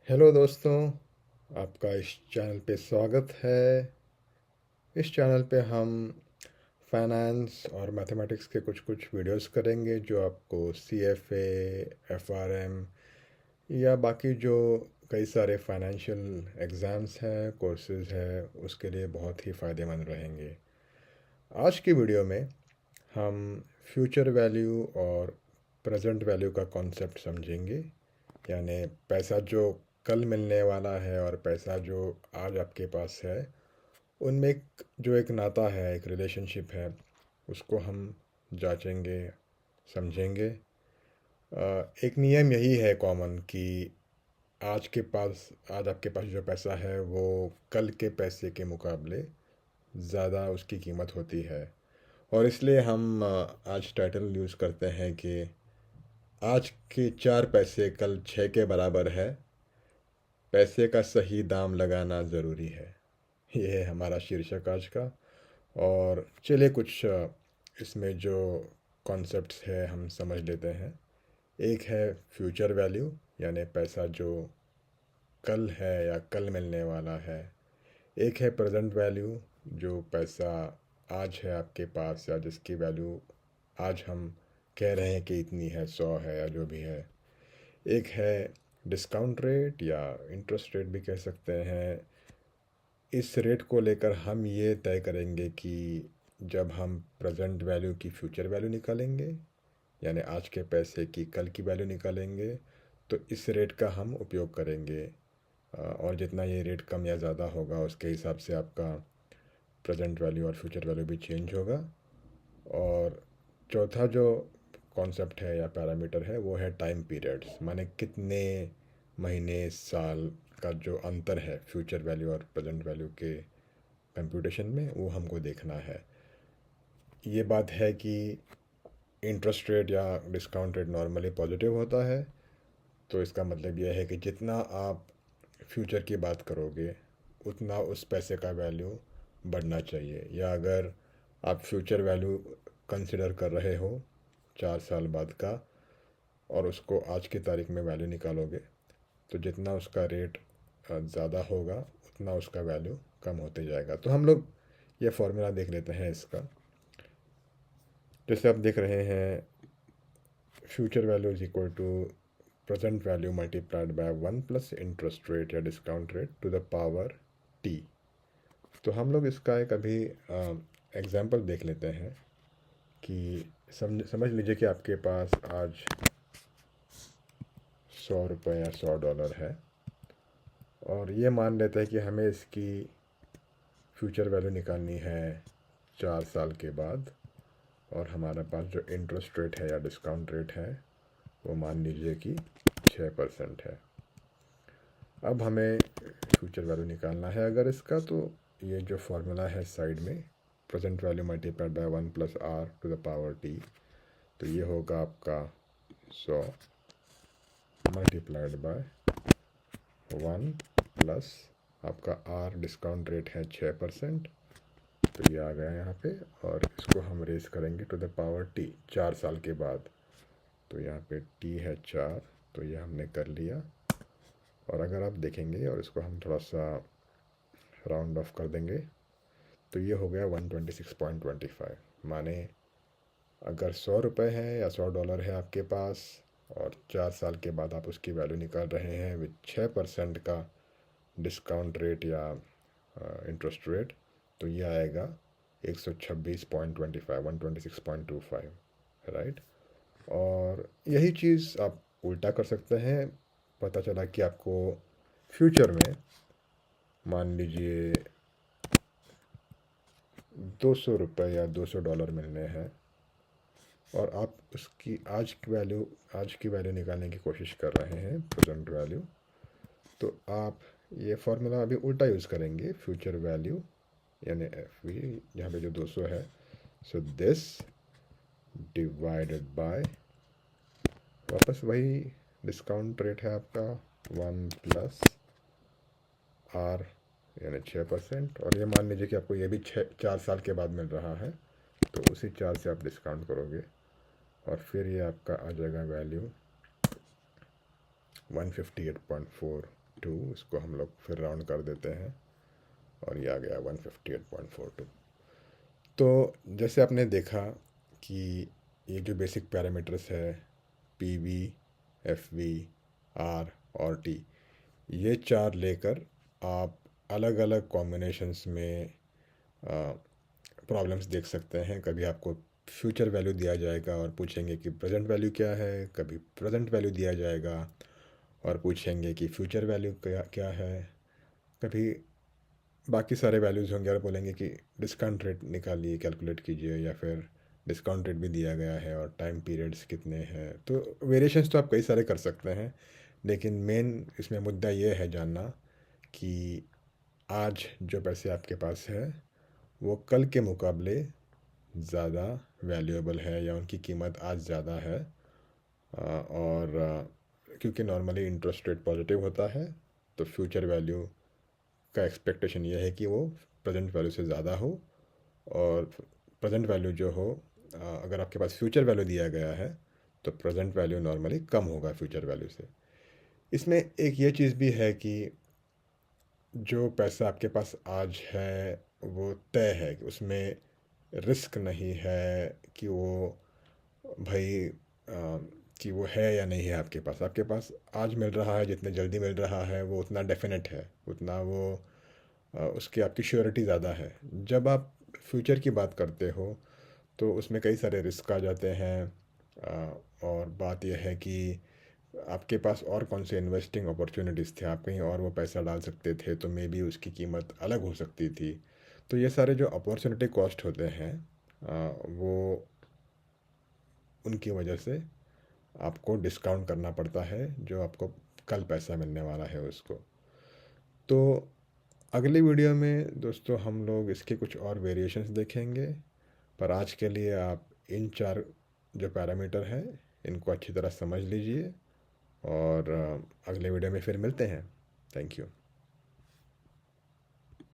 Hello दोस्तों, आपका इस चैनल पे स्वागत है। इस चैनल पे हम फाइनेंस और मैथमेटिक्स के कुछ कुछ वीडियोस करेंगे जो आपको सीएफए, एफआरएम या बाकी जो कई सारे फाइनेंशियल एग्ज़ाम्स हैं, कोर्सेज हैं, उसके लिए बहुत ही फ़ायदेमंद रहेंगे। आज की वीडियो में हम फ्यूचर वैल्यू और प्रेजेंट वैल्यू का कॉन्सेप्ट समझेंगे। यानी पैसा जो कल मिलने वाला है और पैसा जो आज आपके पास है, उनमें एक नाता है, एक रिलेशनशिप है, उसको हम जांचेंगे, समझेंगे। एक नियम यही है कॉमन कि आज आपके पास जो पैसा है वो कल के पैसे के मुकाबले ज़्यादा उसकी कीमत होती है। और इसलिए हम आज टाइटल यूज़ करते हैं कि आज के 4 पैसे कल 6 के बराबर है, पैसे का सही दाम लगाना ज़रूरी है। ये है हमारा शीर्षक आज का। और चलिए कुछ इसमें जो कॉन्सेप्ट्स है हम समझ लेते हैं। एक है फ्यूचर वैल्यू, यानी पैसा जो कल है या कल मिलने वाला है। एक है प्रेजेंट वैल्यू, जो पैसा आज है आपके पास या जिसकी वैल्यू आज हम कह रहे हैं कि इतनी है, 100 है या जो भी है। एक है डिस्काउंट रेट या इंटरेस्ट रेट भी कह सकते हैं। इस रेट को लेकर हम ये तय करेंगे कि जब हम प्रेजेंट वैल्यू की फ्यूचर वैल्यू निकालेंगे, यानी आज के पैसे की कल की वैल्यू निकालेंगे, तो इस रेट का हम उपयोग करेंगे। और जितना ये रेट कम या ज़्यादा होगा उसके हिसाब से आपका प्रेजेंट वैल्यू और फ्यूचर वैल्यू भी चेंज होगा। और चौथा जो कॉन्सेप्ट है या पैरामीटर है वो है टाइम पीरियड्स, माने कितने महीने साल का जो अंतर है फ्यूचर वैल्यू और प्रेजेंट वैल्यू के कंप्यूटेशन में, वो हमको देखना है। ये बात है कि इंटरेस्ट रेट या डिस्काउंट रेट नॉर्मली पॉजिटिव होता है, तो इसका मतलब यह है कि जितना आप फ्यूचर की बात करोगे उतना उस पैसे का वैल्यू बढ़ना चाहिए। या अगर आप फ्यूचर वैल्यू कंसिडर कर रहे हो 4 साल बाद का और उसको आज की तारीख में वैल्यू निकालोगे, तो जितना उसका रेट ज़्यादा होगा उतना उसका वैल्यू कम होते जाएगा। तो हम लोग ये फॉर्मूला देख लेते हैं इसका। जैसे आप देख रहे हैं, future value is equal to present value multiplied by 1 plus interest rate या discount rate to the power T. तो हम लोग इसका एक अभी एग्जांपल देख लेते हैं कि समझ लीजिए कि आपके पास आज 100 रुपये या $100 है। और ये मान लेते हैं कि हमें इसकी फ्यूचर वैल्यू निकालनी है 4 साल के बाद। और हमारे पास जो इंटरेस्ट रेट है या डिस्काउंट रेट है वो मान लीजिए कि 6% है। अब हमें फ्यूचर वैल्यू निकालना है अगर इसका, तो ये जो फॉर्मूला है साइड में, present value multiplied by 1 plus r to the power t, तो ये होगा आपका 100 मल्टीप्लाइड बाय 1 प्लस आपका r डिस्काउंट रेट है 6%, तो ये आ गया यहाँ पे। और इसको हम रेस करेंगे टू द पावर t 4 साल के बाद, तो यहाँ पे t है 4, तो ये हमने कर लिया। और अगर आप देखेंगे और इसको हम थोड़ा सा राउंड ऑफ कर देंगे, तो ये हो गया 126.25। माने अगर 100 रुपये है या $100 है आपके पास और 4 साल के बाद आप उसकी वैल्यू निकाल रहे हैं विद 6% का डिस्काउंट रेट या इंटरेस्ट रेट, तो ये आएगा 126.25, 126.25, राइट। और यही चीज़ आप उल्टा कर सकते हैं। पता चला कि आपको फ्यूचर में मान लीजिए 200 रुपये या $200 मिलने हैं और आप उसकी आज की वैल्यू निकालने की कोशिश कर रहे हैं, प्रेजेंट वैल्यू, तो आप ये फार्मूला अभी उल्टा यूज़ करेंगे। फ्यूचर वैल्यू यानी एफ वी, यहाँ पे जो 200 है, सो दिस डिवाइडेड बाय वापस वही डिस्काउंट रेट है आपका 1 प्लस r यानी 6%। और ये मान लीजिए कि आपको ये भी 4 साल के बाद मिल रहा है, तो उसी 4 से आप डिस्काउंट करोगे और फिर ये आपका आ जाएगा वैल्यू 158.4 2, इसको हम लोग फिर राउंड कर देते हैं और ये आ गया 158.42। तो जैसे आपने देखा कि ये जो बेसिक पैरामीटर्स है, P V, F V, R और टी, ये चार लेकर आप अलग अलग कॉम्बिनेशंस में प्रॉब्लम्स देख सकते हैं। कभी आपको फ्यूचर वैल्यू दिया जाएगा और पूछेंगे कि प्रेजेंट वैल्यू क्या है, कभी प्रेजेंट वैल्यू दिया जाएगा और पूछेंगे कि फ्यूचर वैल्यू क्या क्या है, कभी बाकी सारे वैल्यूज़ होंगे और बोलेंगे कि डिस्काउंट रेट निकालिए, कैलकुलेट कीजिए, या फिर डिस्काउंट रेट भी दिया गया है और टाइम पीरियड्स कितने हैं। तो वेरिएशंस तो आप कई सारे कर सकते हैं, लेकिन मेन इसमें मुद्दा ये है जानना कि आज जो पैसे आपके पास है वो कल के मुकाबले ज़्यादा वैल्यूएबल है या उनकी कीमत आज ज़्यादा है। और क्योंकि नॉर्मली इंटरेस्ट रेट पॉजिटिव होता है, तो फ्यूचर वैल्यू का एक्सपेक्टेशन ये है कि वो प्रेजेंट वैल्यू से ज़्यादा हो। और प्रेजेंट वैल्यू जो हो, अगर आपके पास फ्यूचर वैल्यू दिया गया है तो प्रेजेंट वैल्यू नॉर्मली कम होगा फ्यूचर वैल्यू से। इसमें एक ये चीज़ भी है कि जो पैसा आपके पास आज है वो तय है, कि उसमें रिस्क नहीं है कि वो भाई कि वो है या नहीं है आपके पास आज मिल रहा है, जितने जल्दी मिल रहा है वो उतना डेफिनेट है, उतना वो उसकी आपकी श्योरिटी ज़्यादा है। जब आप फ्यूचर की बात करते हो तो उसमें कई सारे रिस्क आ जाते हैं। और बात यह है कि आपके पास और कौन से इन्वेस्टिंग अपॉर्चुनिटीज़ थे, आप कहीं और वो पैसा डाल सकते थे तो मे बी उसकी कीमत अलग हो सकती थी। तो ये सारे जो अपॉर्चुनिटी कॉस्ट होते हैं, वो उनकी वजह से आपको डिस्काउंट करना पड़ता है जो आपको कल पैसा मिलने वाला है उसको। तो अगली वीडियो में दोस्तों हम लोग इसके कुछ और वेरिएशंस देखेंगे, पर आज के लिए आप इन चार जो पैरामीटर हैं इनको अच्छी तरह समझ लीजिए और अगले वीडियो में फिर मिलते हैं। Thank you.